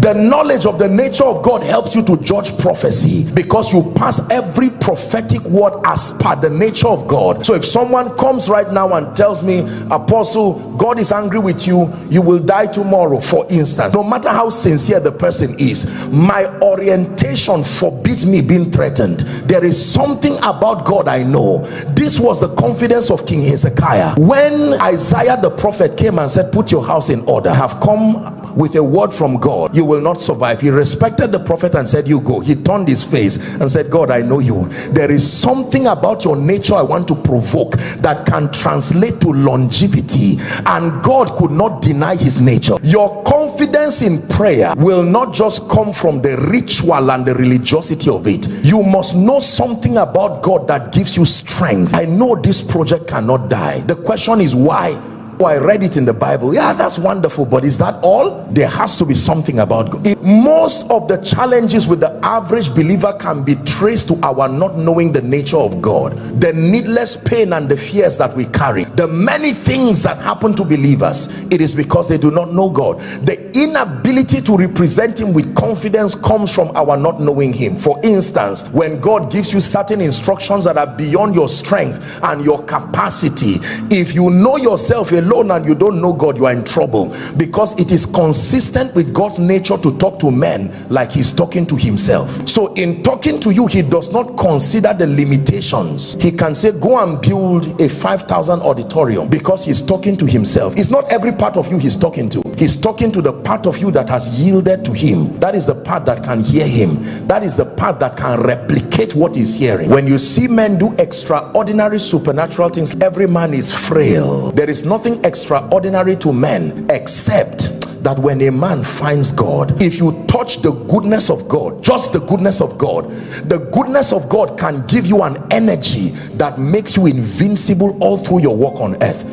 The knowledge of the nature of God helps you to judge prophecy, because you pass every prophetic word as per the nature of God. So if someone comes right now and tells me, Apostle, God is angry with you, you will die tomorrow, for instance, no matter how sincere the person is, my orientation forbids me being threatened. There is something about God I know. This was the confidence of King Hezekiah. When Isaiah the prophet came and said, put your house in order, I have come with a word from God, you will not survive. He respected the prophet and said, you go. He turned his face and said, God, I know you. There is something about your nature I want to provoke that can translate to longevity, and God could not deny his nature. Your confidence in prayer will not just come from the ritual and the religiosity of it. You must know something about God that gives you strength. I know this project cannot die. The question is why? Oh, I read it in the Bible. Yeah, that's wonderful, but is that all? There has to be something about God. Most of the challenges with the average believer can be traced to our not knowing the nature of God. The needless pain and the fears that we carry, the many things that happen to believers, it is because they do not know God. The inability to represent him with confidence comes from our not knowing him. For instance, when God gives you certain instructions that are beyond your strength and your capacity, if you know yourself alone and you don't know God, you are in trouble, because it is consistent with God's nature to talk to men like he's talking to himself. So in talking to you, he does not consider the limitations. He can say, go and build a 5,000 auditorium, because he's talking to himself. It's not every part of you he's talking to. He's talking to the part of you that has yielded to him. That is the part that can hear him. That is the part that can replicate what he's hearing. When you see men do extraordinary supernatural things, every man is frail. There is nothing extraordinary to men except that when a man finds God, if you touch the goodness of God, just the goodness of God, the goodness of God can give you an energy that makes you invincible all through your walk on earth.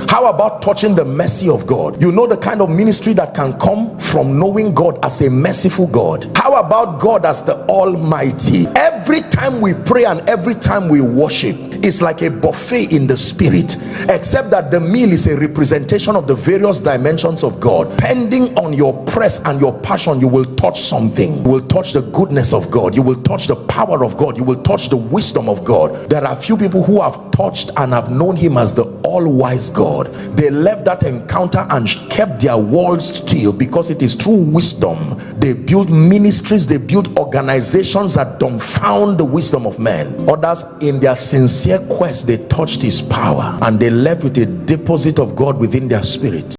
How about touching the mercy of God? You know the kind of ministry that can come from knowing God as a merciful God. How about God as the Almighty? Every time we pray and every time we worship, it's like a buffet in the spirit, except that the meal is a representation of the various dimensions of God. Depending on your press and your passion, you will touch something. You will touch the goodness of God. You will touch the power of God. You will touch the wisdom of God. There are few people who have touched and have known him as the all-wise God. They left that encounter and kept their walls still, because it is through wisdom they build ministries, they build organizations that dumbfound the wisdom of men. Others, in their sincere quest, they touched his power and they left with a deposit of God within their spirit.